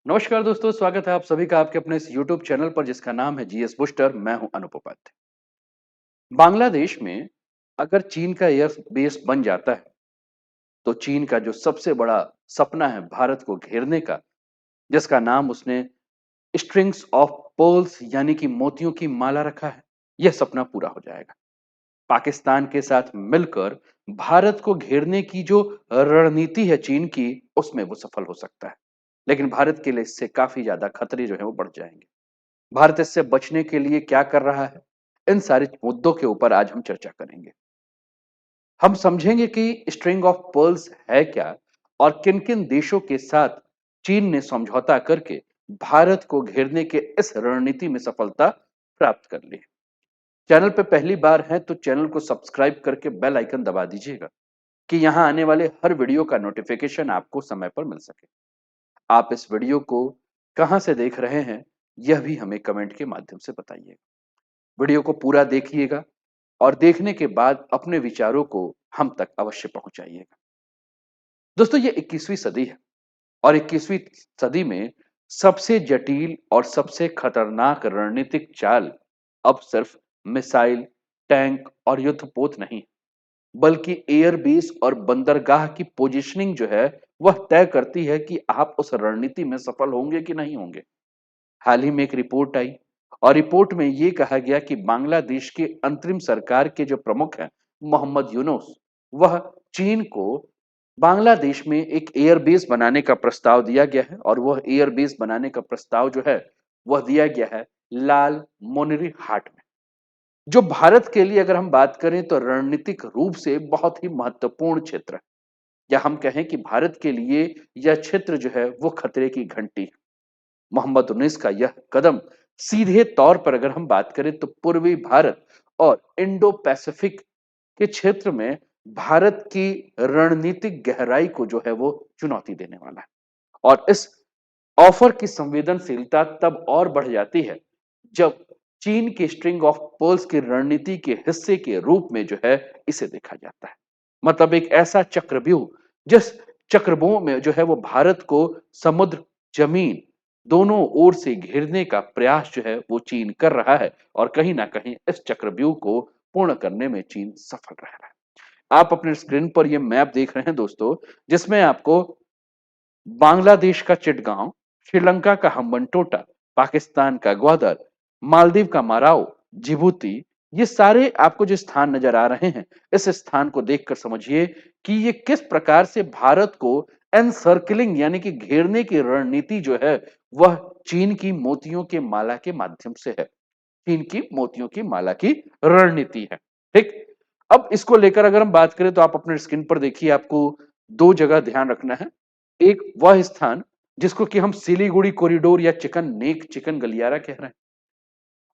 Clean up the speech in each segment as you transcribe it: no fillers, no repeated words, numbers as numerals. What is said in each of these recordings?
नमस्कार दोस्तों, स्वागत है आप सभी का आपके अपने इस यूट्यूब चैनल पर जिसका नाम है जीएस बूस्टर। मैं हूं अनूप उपाध्याय। बांग्लादेश में अगर चीन का एयर बेस बन जाता है तो चीन का जो सबसे बड़ा सपना है भारत को घेरने का, जिसका नाम उसने स्ट्रिंग्स ऑफ पर्ल्स यानी कि मोतियों की माला रखा है, यह सपना पूरा हो जाएगा। पाकिस्तान के साथ मिलकर भारत को घेरने की जो रणनीति है चीन की, उसमें वो सफल हो सकता है। लेकिन भारत के लिए इससे काफी ज्यादा खतरे जो है वो बढ़ जाएंगे। भारत इससे बचने के लिए क्या कर रहा है, इन सारे मुद्दों के ऊपर आज हम चर्चा करेंगे। हम समझेंगे कि स्ट्रिंग ऑफ पर्ल्स है क्या और किन किन देशों के साथ चीन ने समझौता करके भारत को घेरने के इस रणनीति में सफलता प्राप्त कर ली। चैनल पे पहली बार है तो चैनल को सब्सक्राइब करके बेल आइकन दबा दीजिएगा कि यहां आने वाले हर वीडियो का नोटिफिकेशन आपको समय पर मिल सके। आप इस वीडियो को कहां से देख रहे हैं, यह भी हमें कमेंट के माध्यम से बताइए। वीडियो को पूरा देखिएगा और देखने के बाद अपने विचारों को हम तक अवश्य पहुंचाइएगा। दोस्तों, ये 21वीं सदी है और 21वीं सदी में सबसे जटिल और सबसे खतरनाक रणनीतिक चाल अब सिर्फ मिसाइल, टैंक और युद्धपोत नहीं, बल्कि एयरबेस और बंदरगाह की पोजीशनिंग जो है वह तय करती है कि आप उस रणनीति में सफल होंगे कि नहीं होंगे। हाल ही में एक रिपोर्ट आई और रिपोर्ट में यह कहा गया कि बांग्लादेश के अंतरिम सरकार के जो प्रमुख हैं मोहम्मद यूनुस, वह चीन को बांग्लादेश में एक एयरबेस बनाने का प्रस्ताव दिया गया है और वह एयरबेस बनाने का प्रस्ताव जो है वह दिया गया है लाल मोनिरी हाट में, जो भारत के लिए अगर हम बात करें तो रणनीतिक रूप से बहुत ही महत्वपूर्ण क्षेत्र है। या हम कहें कि भारत के लिए यह क्षेत्र जो है वो खतरे की घंटी है। मोहम्मद उन्नीस का यह कदम सीधे तौर पर अगर हम बात करें तो पूर्वी भारत और इंडो पैसिफिक के क्षेत्र में भारत की रणनीतिक गहराई को जो है वो चुनौती देने वाला है। और इस ऑफर की संवेदनशीलता तब और बढ़ जाती है जब चीन की स्ट्रिंग ऑफ पर्ल्स की रणनीति के हिस्से के रूप में जो है इसे देखा जाता है। मतलब एक ऐसा चक्रव्यूह जिस चक्रव्यूह में जो है वो भारत को समुद्र, जमीन दोनों ओर से घेरने का प्रयास जो है वो चीन कर रहा है और कहीं ना कहीं इस चक्रव्यूह को पूर्ण करने में चीन सफल रह रहा है। आप अपने स्क्रीन पर यह मैप देख रहे हैं दोस्तों, जिसमें आपको बांग्लादेश का चिटगांव, श्रीलंका का हम्बनटोटा, पाकिस्तान का ग्वादर, मालदीव का माराओ, जिबूती, ये सारे आपको जो स्थान नजर आ रहे हैं, इस स्थान को देखकर समझिए कि ये किस प्रकार से भारत को एनसर्कलिंग यानी कि घेरने की रणनीति जो है वह चीन की मोतियों के माला के माध्यम से है। चीन की मोतियों की माला की रणनीति है। ठीक। अब इसको लेकर अगर हम बात करें तो आप अपने स्क्रीन पर देखिए, आपको दो जगह ध्यान रखना है। एक वह स्थान जिसको कि हम सिलीगुड़ी कॉरिडोर या चिकन नेक, चिकन गलियारा कह रहे हैं,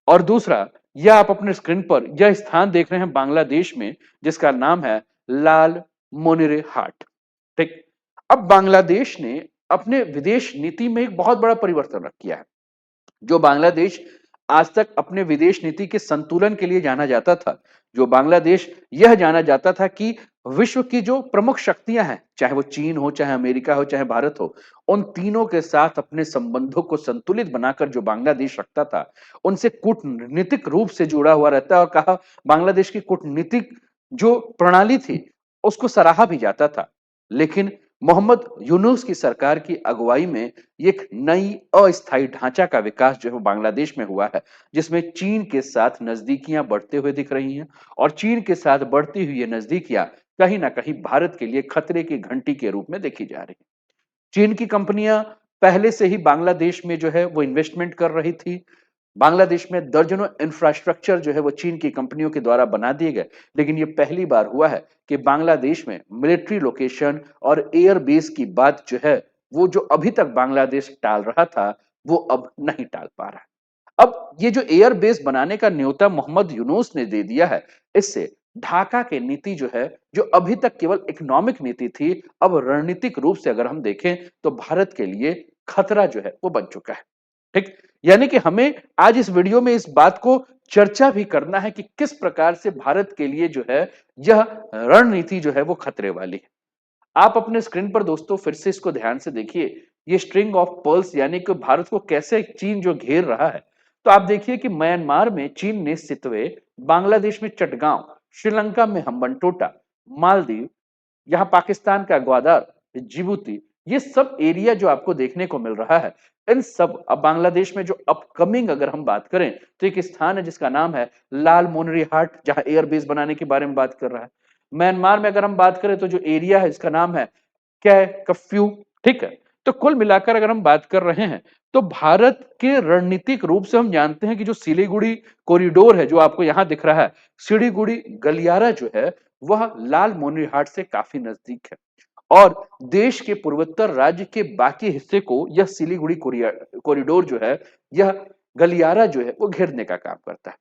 और दूसरा यह आप अपने स्क्रीन पर यह स्थान देख रहे हैं बांग्लादेश में, जिसका नाम है लाल मोनिरे हाट। ठीक। अब बांग्लादेश ने अपने विदेश नीति में एक बहुत बड़ा परिवर्तन रख किया है। जो बांग्लादेश आज तक अपने विदेश नीति के संतुलन के लिए जाना जाता था, जो बांग्लादेश यह जाना जाता था कि विश्व की जो प्रमुख शक्तियां हैं, चाहे वो चीन हो, चाहे अमेरिका हो, चाहे भारत हो, उन तीनों के साथ अपने संबंधों को संतुलित बनाकर जो बांग्लादेश रखता था, उनसे कूटनीतिक रूप से जुड़ा हुआ रहता है। और कहा बांग्लादेश की कूटनीतिक जो प्रणाली थी उसको सराहा भी जाता था। लेकिन मोहम्मद यूनुस की सरकार की अगुवाई में एक नई अस्थायी ढांचा का विकास जो है बांग्लादेश में हुआ है, जिसमें चीन के साथ नजदीकियां बढ़ते हुए दिख रही हैं और चीन के साथ बढ़ती हुई ये नजदीकियां कहीं ना कहीं भारत के लिए खतरे की घंटी के रूप में देखी जा रही है। चीन की कंपनियां पहले से ही बांग्लादेश में जो है वो इन्वेस्टमेंट कर रही थी। बांग्लादेश में दर्जनों इंफ्रास्ट्रक्चर जो है वो चीन की कंपनियों के द्वारा बना दिए गए। लेकिन ये पहली बार हुआ है कि बांग्लादेश में मिलिट्री लोकेशन और एयर बेस की बात जो है वो जो अभी तक बांग्लादेश टाल रहा था वो अब नहीं टाल पा रहा है। अब ये जो एयर बेस बनाने का न्योता मोहम्मद यूनुस ने दे दिया है, इससे ढाका की नीति जो है, जो अभी तक केवल इकोनॉमिक नीति थी, अब रणनीतिक रूप से अगर हम देखें तो भारत के लिए खतरा जो है वो बन चुका है। ठीक। यानी कि हमें आज इस वीडियो में इस बात को चर्चा भी करना है कि किस प्रकार से भारत के लिए जो है यह रणनीति जो है वो खतरे वाली है। आप अपने स्क्रीन पर दोस्तों फिर से इसको ध्यान से देखिए ये स्ट्रिंग ऑफ पर्ल्स यानी कि भारत को कैसे चीन जो घेर रहा है, तो आप देखिए कि म्यांमार में चीन ने सितवे, बांग्लादेश में चटगांव, श्रीलंका में हम्बनटोटा, मालदीव, यहाँ पाकिस्तान का ग्वादर, जिबूती, ये सब एरिया जो आपको देखने को मिल रहा है, इन सब अब बांग्लादेश में जो अपकमिंग अगर हम बात करें तो एक स्थान है जिसका नाम है लाल मोनरी हाट, जहां एयरबेस बनाने के बारे में बात कर रहा है। म्यांमार में अगर हम बात करें तो जो एरिया है इसका नाम है कै कफ्यू, ठीक है। तो कुल मिलाकर अगर हम बात कर रहे हैं तो भारत के रणनीतिक रूप से हम जानते हैं कि जो सिलीगुड़ी कॉरिडोर है जो आपको यहां दिख रहा है, सिलीगुड़ी गलियारा जो है वह लाल मोनरी हाट से काफी नजदीक है और देश के पूर्वोत्तर राज्य के बाकी हिस्से को यह सिलीगुड़ी कॉरिडोर जो है, यह गलियारा जो है वो घेरने का काम करता है।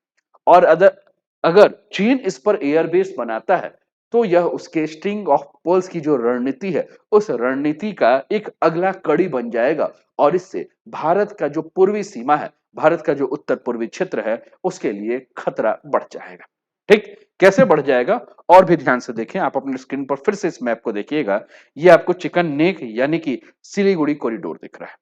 और अगर अगर चीन इस पर एयरबेस बनाता है तो यह उसके स्ट्रिंग ऑफ पर्ल्स की जो रणनीति है उस रणनीति का एक अगला कड़ी बन जाएगा और इससे भारत का जो पूर्वी सीमा है, भारत का जो उत्तर पूर्वी क्षेत्र है, उसके लिए खतरा बढ़ जाएगा। ठीक, कैसे बढ़ जाएगा और भी ध्यान से देखें, आप अपने स्क्रीन पर फिर से इस मैप को देखिएगा। ये आपको चिकन नेक यानी कि सिलीगुड़ी कॉरिडोर दिख रहा है।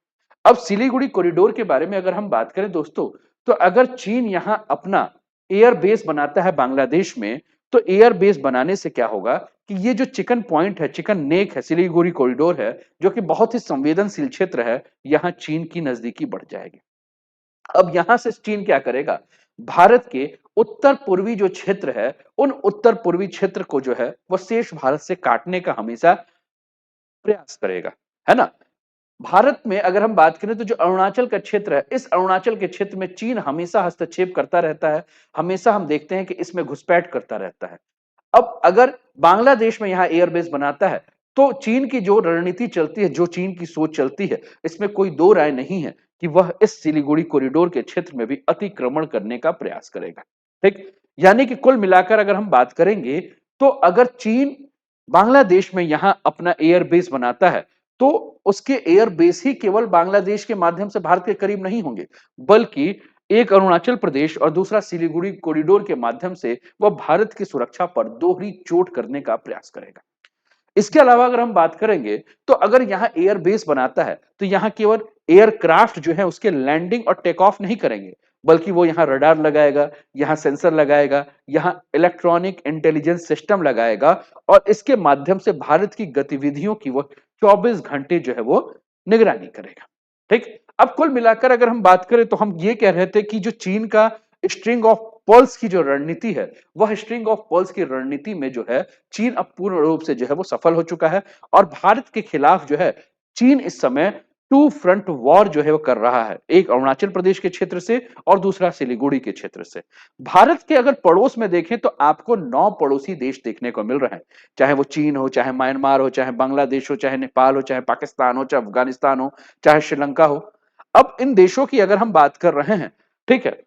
अब सिलीगुड़ी कॉरिडोर के बारे में अगर हम बात करें दोस्तों, तो अगर चीन यहां अपना एयर बेस बनाता है बांग्लादेश में, तो एयर बेस बनाने से क्या होगा कि ये जो चिकन पॉइंट है, चिकन नेक है, सिलीगुड़ी कॉरिडोर है, जो कि बहुत ही संवेदनशील क्षेत्र है, यहां चीन की नजदीकी बढ़ जाएगी। अब यहां से चीन क्या करेगा, भारत के उत्तर पूर्वी जो क्षेत्र है, उन उत्तर पूर्वी क्षेत्र को जो है वो शेष भारत से काटने का हमेशा प्रयास करेगा, है ना। भारत में अगर हम बात करें तो जो अरुणाचल का क्षेत्र है, इस अरुणाचल के क्षेत्र में चीन हमेशा हस्तक्षेप करता रहता है, हमेशा हम देखते हैं कि इसमें घुसपैठ करता रहता है। अब अगर बांग्लादेश में यहाँ एयरबेस बनाता है तो चीन की जो रणनीति चलती है, जो चीन की सोच चलती है, इसमें कोई दो राय नहीं है कि वह इस सिलीगुड़ी कॉरिडोर के क्षेत्र में भी अतिक्रमण करने का प्रयास करेगा। ठीक, यानी कि कुल मिलाकर अगर हम बात करेंगे तो अगर चीन बांग्लादेश में यहां अपना एयरबेस बनाता है तो उसके एयरबेस ही केवल बांग्लादेश के माध्यम से भारत के करीब नहीं होंगे, बल्कि एक अरुणाचल प्रदेश और दूसरा सिलीगुड़ी कॉरिडोर के माध्यम से वह भारत की सुरक्षा पर दोहरी चोट करने का प्रयास करेगा। इसके अलावा अगर हम बात करेंगे तो अगर यहां एयरबेस बनाता है तो यहां केवल एयरक्राफ्ट जो है उसके लैंडिंग और टेक ऑफ नहीं करेंगे, बल्कि वो यहां रडार लगाएगा, यहां सेंसर लगाएगा, यहां इलेक्ट्रॉनिक इंटेलिजेंस सिस्टम लगाएगा और इसके माध्यम से भारत की गतिविधियों की वो 24 घंटे जो है वो निगरानी करेगा। ठीक, अब कुल मिलाकर अगर हम बात करें तो हम ये कह रहे थे कि जो चीन का स्ट्रिंग ऑफ पर्ल्स की जो रणनीति है, वह स्ट्रिंग ऑफ पर्ल्स की रणनीति में जो है चीन अब पूर्ण रूप से जो है वो सफल हो चुका है और भारत के खिलाफ जो है चीन इस समय टू फ्रंट वॉर जो है वो कर रहा है, एक अरुणाचल प्रदेश के क्षेत्र से और दूसरा सिलीगुड़ी के क्षेत्र से। भारत के अगर पड़ोस में देखें तो आपको 9 पड़ोसी देश देखने को मिल रहे हैं, चाहे वो चीन हो, चाहे म्यांमार हो, चाहे बांग्लादेश हो, चाहे नेपाल हो, चाहे पाकिस्तान हो, चाहे अफगानिस्तान हो, चाहे श्रीलंका हो। अब इन देशों की अगर हम बात कर रहे हैं, ठीक है,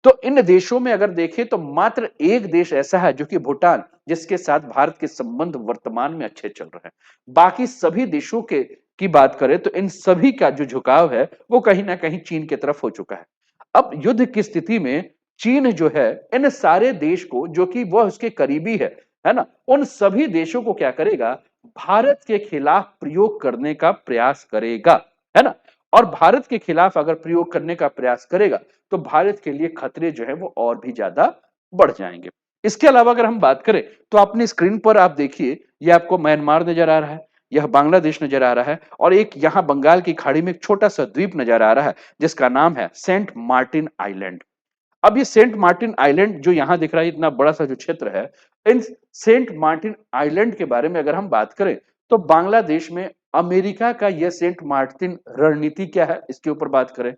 तो इन देशों में अगर देखें तो मात्र एक देश ऐसा है जो कि भूटान, जिसके साथ भारत के संबंध वर्तमान में अच्छे चल रहे हैं। बाकी सभी देशों के की बात करें तो इन सभी का जो झुकाव है वो कहीं ना कहीं चीन की तरफ हो चुका है। अब युद्ध की स्थिति में चीन जो है इन सारे देश को, जो कि वह उसके करीबी है ना, उन सभी देशों को क्या करेगा, भारत के खिलाफ प्रयोग करने का प्रयास करेगा, है ना। और भारत के खिलाफ अगर प्रयोग करने का प्रयास करेगा तो भारत के लिए खतरे जो है वो और भी ज्यादा बढ़ जाएंगे। इसके अलावा अगर हम बात करें तो अपनी स्क्रीन पर आप देखिए, ये आपको म्यांमार नजर आ रहा है, यह बांग्लादेश नजर आ रहा है और एक यहां बंगाल की खाड़ी में एक छोटा सा द्वीप नजर आ रहा है जिसका नाम है सेंट मार्टिन आइलैंड। अब ये सेंट मार्टिन आइलैंड जो यहां दिख रहा है, इतना बड़ा सा जो क्षेत्र है, इन सेंट मार्टिन आइलैंड के बारे में अगर हम बात करें तो बांग्लादेश में अमेरिका का यह सेंट मार्टिन रणनीति क्या है, इसके ऊपर बात करें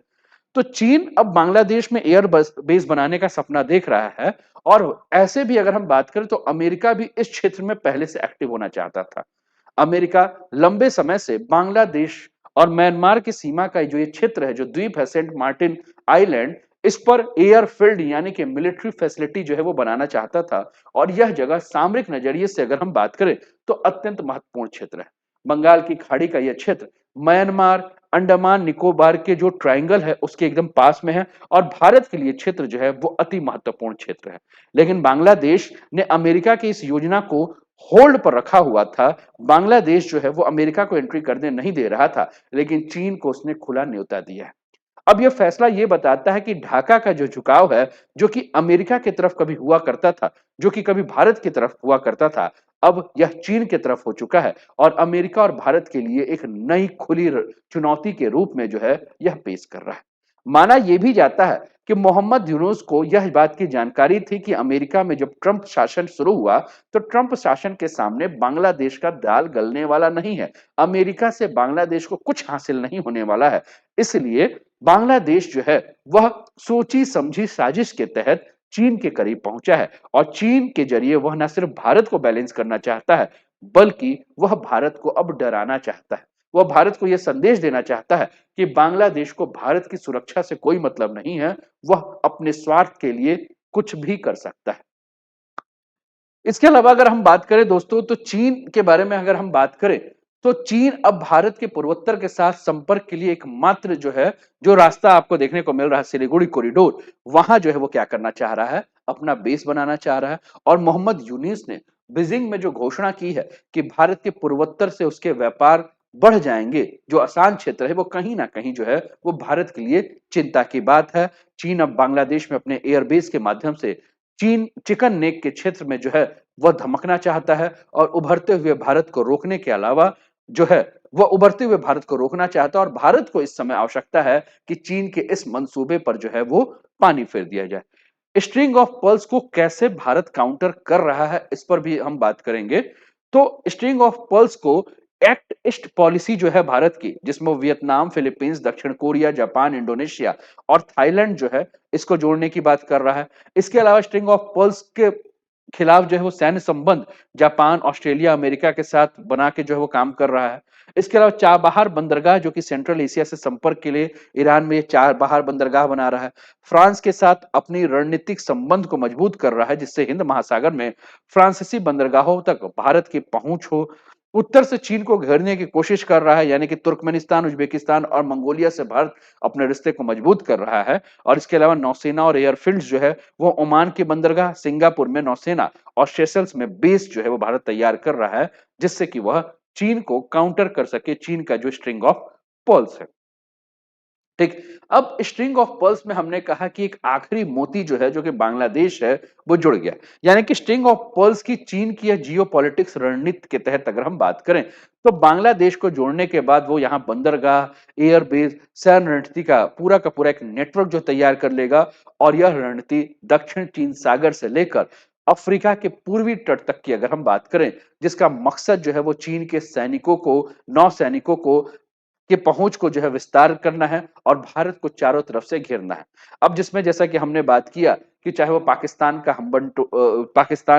तो चीन अब बांग्लादेश में एयर बेस बनाने का सपना देख रहा है और ऐसे भी अगर हम बात करें तो अमेरिका भी इस क्षेत्र में पहले से एक्टिव होना चाहता था। अमेरिका लंबे समय से बांग्लादेश और म्यांमार की सीमा का जो ये क्षेत्र है, जो द्वीप है सेंट मार्टिन आइलैंड, इस पर एयरफील्ड यानी कि मिलिट्री फैसिलिटी जो है वो बनाना चाहता था और यह जगह सामरिक नजरिए से अगर हम बात करें तो अत्यंत महत्वपूर्ण क्षेत्र है। बंगाल की खाड़ी का यह क्षेत्र म्यांमार, अंडमान निकोबार के जो ट्रायंगल है उसके एकदम पास में है और भारत के लिए क्षेत्र जो है वो अति महत्वपूर्ण क्षेत्र है। लेकिन बांग्लादेश ने अमेरिका की इस योजना को होल्ड पर रखा हुआ था। बांग्लादेश जो है वो अमेरिका को एंट्री करने नहीं दे रहा था, लेकिन चीन को उसने खुला न्योता दिया है। अब यह फैसला यह बताता है कि ढाका का जो झुकाव है, जो कि अमेरिका की तरफ कभी हुआ करता था, जो कि कभी भारत की तरफ हुआ करता था, अब यह चीन की तरफ हो चुका है और अमेरिका और भारत के लिए एक नई खुली चुनौती के रूप में जो है यह पेश कर रहा है। माना यह भी जाता है कि मोहम्मद यूनुस को यह बात की जानकारी थी कि अमेरिका में जब ट्रंप शासन शुरू हुआ, तो ट्रंप शासन के सामने बांग्लादेश का दाल गलने वाला नहीं है। अमेरिका से बांग्लादेश को कुछ हासिल नहीं होने वाला है। इसलिए बांग्लादेश जो है वह सोची समझी साजिश के तहत चीन के करीब पहुंचा है और चीन के जरिए वह न सिर्फ भारत को बैलेंस करना चाहता है, बल्कि वह भारत को अब डराना चाहता है। वह भारत को यह संदेश देना चाहता है कि बांग्लादेश को भारत की सुरक्षा से कोई मतलब नहीं है, वह अपने स्वार्थ के लिए कुछ भी कर सकता है। इसके अलावा अगर हम बात करें दोस्तों, तो चीन के बारे में अगर हम बात करें, तो चीन अब भारत के पूर्वोत्तर के साथ संपर्क के लिए एकमात्र जो है, जो रास्ता आपको देखने को मिल रहा है सिलीगुड़ी कॉरिडोर, वहां जो है वो क्या करना चाह रहा है, अपना बेस बनाना चाह रहा है। और मोहम्मद यूनिस ने बीजिंग में जो घोषणा की है कि भारत के पूर्वोत्तर से उसके व्यापार बढ़ जाएंगे, जो आसान क्षेत्र है वो कहीं ना कहीं जो है वो भारत के लिए चिंता की बात है। चीन अब बांग्लादेश में अपने एयरबेस के माध्यम से चीन चिकन नेक के क्षेत्र में जो है वह धमकना चाहता है और उभरते हुए भारत को रोकने के अलावा जो है वह उभरते हुए भारत को रोकना चाहता है और भारत को इस समय आवश्यकता है कि चीन के इस मंसूबे पर जो है वो पानी फेर दिया जाए। स्ट्रिंग ऑफ पर्ल्स को कैसे भारत काउंटर कर रहा है, इस पर भी हम बात करेंगे। तो स्ट्रिंग ऑफ पर्ल्स को एक्ट ईस्ट पॉलिसी जो है भारत की, जिसमें वियतनाम, फिलीपींस, दक्षिण कोरिया, जापान, इंडोनेशिया और थाईलैंड जो है इसको जोड़ने की बात कर रहा है। इसके अलावा स्ट्रिंग ऑफ पर्ल्स के खिलाफ जो है वो सैन्य संबंध जापान, ऑस्ट्रेलिया, अमेरिका के साथ बना के जो है वो काम कर रहा है। इसके अलावा चाबहार बंदरगाह, जो कि सेंट्रल एशिया से संपर्क के लिए ईरान में ये चाबहार बंदरगाह बना रहा है। फ्रांस के साथ अपनी रणनीतिक संबंध को मजबूत कर रहा है, जिससे हिंद महासागर में फ्रांसीसी बंदरगाहों तक भारत की पहुंच हो। उत्तर से चीन को घेरने की कोशिश कर रहा है, यानी कि तुर्कमेनिस्तान, उज्बेकिस्तान और मंगोलिया से भारत अपने रिश्ते को मजबूत कर रहा है। और इसके अलावा नौसेना और एयरफील्ड जो है वो ओमान की बंदरगाह, सिंगापुर में नौसेना और सेशल्स में बेस जो है वो भारत तैयार कर रहा है, जिससे कि वह चीन को काउंटर कर सके, चीन का जो स्ट्रिंग ऑफ पर्ल्स है। ठीक। अब स्ट्रिंग ऑफ पर्ल्स में हमने कहा कि एक आखिरी मोती जो है, जो कि बांग्लादेश है, वो जुड़ गया। यानी कि स्ट्रिंग ऑफ पर्ल्स की चीन की जियो पॉलिटिक्स रणनीति के तहत अगर हम बात करें, तो बांग्लादेश को जोड़ने के बाद वो यहाँ बंदरगाह, एयरबेस, सैन्य रणनीति का पूरा एक नेटवर्क जो तैयार कर लेगा और यह रणनीति दक्षिण चीन सागर से लेकर अफ्रीका के पूर्वी तट तक की अगर हम बात करें, जिसका मकसद जो है वो चीन के सैनिकों को, नौ सैनिकों को की पहुंच को जो है विस्तार करना है और भारत को चारों तरफ से घेरना है। अब जिसमें जैसा कि हमने बात किया कि चाहे वो पाकिस्तान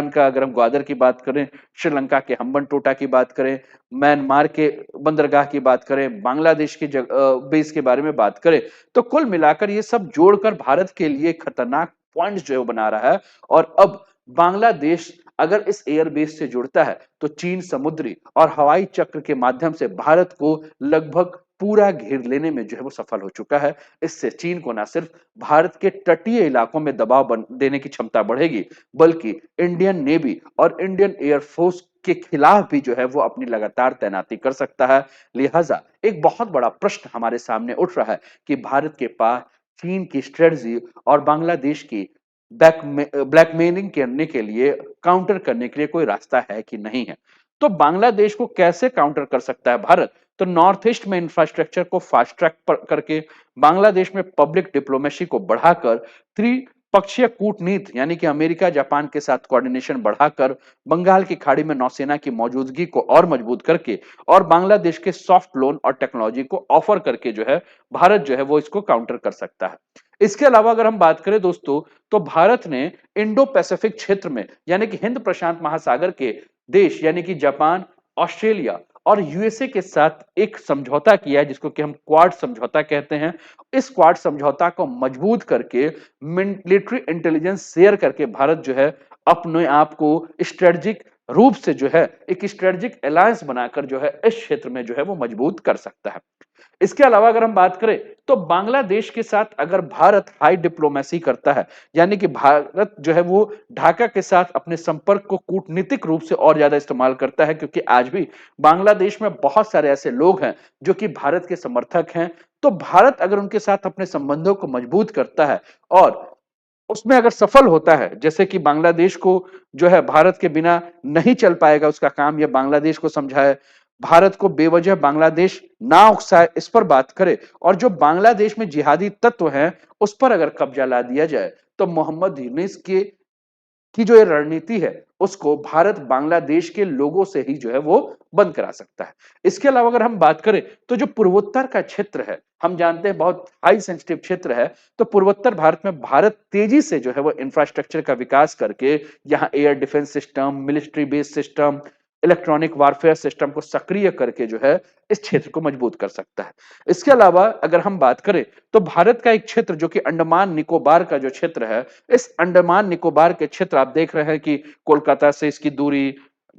का अगर हम ग्वादर की बात करें, श्रीलंका के हम्बन टोटा की बात करें, म्यांमार के बंदरगाह की बात करें, बांग्लादेश की बेस के बारे में बात करें, तो कुल मिलाकर ये सब जोड़कर भारत के लिए खतरनाक पॉइंट जो है वो बना रहा है। और अब बांग्लादेश अगर इस एयरबेस से जुड़ता है, तो चीन समुद्री और हवाई चक्र के माध्यम से भारत को लगभग पूरा घेर लेने में जो है वो सफल हो चुका है। इससे चीन को ना सिर्फ भारत के तटीय इलाकों में दबाव देने की क्षमता बढ़ेगी, बल्कि इंडियन नेवी और इंडियन एयरफोर्स के खिलाफ भी जो है वो अपनी लगातार तैनाती कर सकता है। लिहाजा एक बहुत बड़ा प्रश्न हमारे सामने उठ रहा है कि भारत के पास चीन की स्ट्रेटजी और बांग्लादेश की ब्लैकमेलिंग करने के लिए, काउंटर करने के लिए कोई रास्ता है कि नहीं है। तो बांग्लादेश को कैसे काउंटर कर सकता है भारत? तो नॉर्थ ईस्ट में इंफ्रास्ट्रक्चर को फास्ट ट्रैक करके, बांग्लादेश में पब्लिक डिप्लोमेसी को बढ़ाकर, त्रिपक्षीय कूटनीति यानी कि अमेरिका जापान के साथ कोऑर्डिनेशन बढ़ाकर, बंगाल की खाड़ी में नौसेना की मौजूदगी को और मजबूत करके और बांग्लादेश के सॉफ्ट लोन और टेक्नोलॉजी को ऑफर करके जो है भारत जो है वो इसको काउंटर कर सकता है। इसके अलावा अगर हम बात करें दोस्तों, तो भारत ने इंडो पैसिफिक क्षेत्र में यानी कि हिंद प्रशांत महासागर के देश यानी कि जापान, ऑस्ट्रेलिया और यूएसए के साथ एक समझौता किया है, जिसको कि हम क्वाड समझौता कहते हैं। इस क्वाड समझौता को मजबूत करके, मिलिट्री इंटेलिजेंस शेयर करके भारत जो है अपने आप को स्ट्रेटेजिक रूप से जो है एक स्ट्रेटेजिक अलायंस बनाकर जो है इस क्षेत्र में जो है वो मजबूत कर सकता है। इसके अलावा अगर हम बात करें तो बांग्लादेश के साथ अगर भारत हाई डिप्लोमेसी करता है, यानी कि भारत जो है वो ढाका के साथ अपने संपर्क को कूटनीतिक रूप से और ज्यादा इस्तेमाल करता है, क्योंकि आज भी बांग्लादेश में बहुत सारे ऐसे लोग हैं जो कि भारत के समर्थक हैं। तो भारत अगर उनके साथ अपने संबंधों को मजबूत करता है और उसमें अगर सफल होता है, जैसे कि बांग्लादेश को जो है भारत के बिना नहीं चल पाएगा उसका काम, या बांग्लादेश को समझाए, भारत को बेवजह बांग्लादेश ना उकसाए, इस पर बात करे, और जो बांग्लादेश में जिहादी तत्व हैं उस पर अगर कब्जा ला दिया जाए, तो मोहम्मद यूनिस के की जो ये रणनीति है उसको भारत बांग्लादेश के लोगों से ही जो है वो बंद करा सकता है। इसके अलावा अगर हम बात करें तो जो पूर्वोत्तर का क्षेत्र है, हम जानते हैं बहुत हाई सेंसिटिव क्षेत्र है, तो पूर्वोत्तर भारत में भारत तेजी से जो है वो इंफ्रास्ट्रक्चर का विकास करके यहाँ air defence system, military base system, electronic warfare system को सक्रिय करके जो है इस क्षेत्र को मजबूत कर सकता है। इसके अलावा अगर हम बात करें तो भारत का एक क्षेत्र जो कि अंडमान निकोबार का जो क्षेत्र है, इस अंडमान निकोबार के क्षेत्र आप देख रहे हैं कि कोलकाता से इसकी दूरी,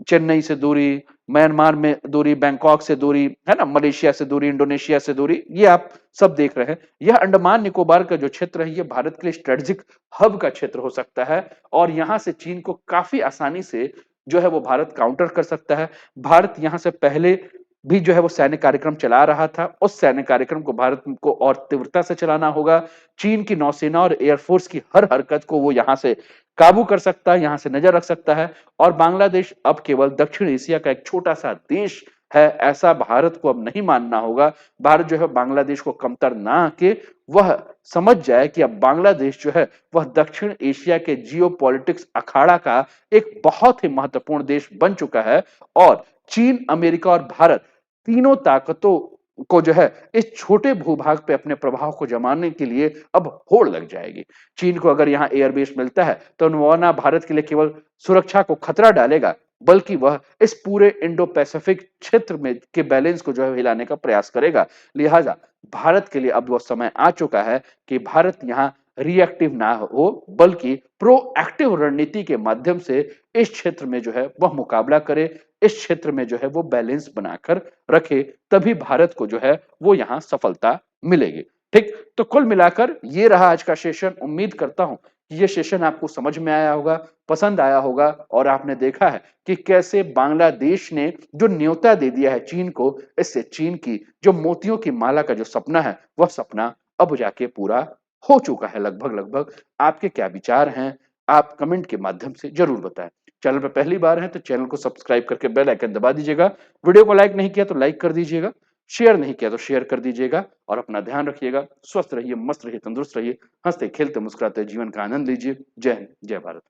चेन्नई से दूरी, म्यांमार में दूरी, बैंकॉक से दूरी, है ना, मलेशिया से दूरी, इंडोनेशिया से दूरी, ये आप सब देख रहे हैं। यह अंडमान निकोबार का जो क्षेत्र है ये भारत के लिए स्ट्रेटेजिक हब का क्षेत्र हो सकता है, और यहां से चीन को काफी आसानी से जो है वो भारत काउंटर कर सकता है। भारत यहां से पहले भी जो है वो सैन्य कार्यक्रम चला रहा था, उस सैन्य कार्यक्रम को भारत को और तीव्रता से चलाना होगा। चीन की नौसेना और एयरफोर्स की हर हरकत को वो यहां से काबू कर सकता है, यहां से नजर रख सकता है। और बांग्लादेश अब केवल दक्षिण एशिया का एक छोटा सा देश है, ऐसा भारत को अब नहीं मानना होगा। भारत जो है बांग्लादेश को कमतर ना आके वह समझ जाए कि अब बांग्लादेश जो है वह दक्षिण एशिया के जियोपॉलिटिक्स अखाड़ा का एक बहुत ही महत्वपूर्ण देश बन चुका है, और चीन, अमेरिका और भारत तीनों ताकतों को जो है इस छोटे भूभाग पे अपने प्रभाव को जमाने के लिए अब होड़ लग जाएगी। चीन को अगर यहाँ एयरबेस मिलता है तो वह ना भारत के लिए केवल सुरक्षा को खतरा डालेगा, बल्कि वह इस पूरे इंडो पैसिफिक क्षेत्र में के बैलेंस को जो है हिलाने का प्रयास करेगा। लिहाजा भारत के लिए अब वह समय आ चुका है कि भारत यहाँ रिएक्टिव ना हो, बल्कि प्रोएक्टिव रणनीति के माध्यम से इस क्षेत्र में जो है वह मुकाबला करे, इस क्षेत्र में जो है वो बैलेंस बनाकर रखे, तभी भारत को जो है वो यहाँ सफलता मिलेगी। ठीक, तो कुल मिलाकर ये रहा आज का सेशन। उम्मीद करता हूं कि ये सेशन आपको समझ में आया होगा, पसंद आया होगा, और आपने देखा है कि कैसे बांग्लादेश ने जो न्योता दे दिया है चीन को, इससे चीन की जो मोतियों की माला का जो सपना है वह सपना अब जाके पूरा हो चुका है लगभग लगभग। आपके क्या विचार हैं, आप कमेंट के माध्यम से जरूर बताएं। चैनल पर पहली बार है तो चैनल को सब्सक्राइब करके बेल आइकन दबा दीजिएगा। वीडियो को लाइक नहीं किया तो लाइक कर दीजिएगा, शेयर नहीं किया तो शेयर कर दीजिएगा, और अपना ध्यान रखिएगा। स्वस्थ रहिए, मस्त रहिए, तंदुरुस्त रहिए, हंसते खेलते मुस्कुराते जीवन का आनंद लीजिए। जय हिंद, जय भारत।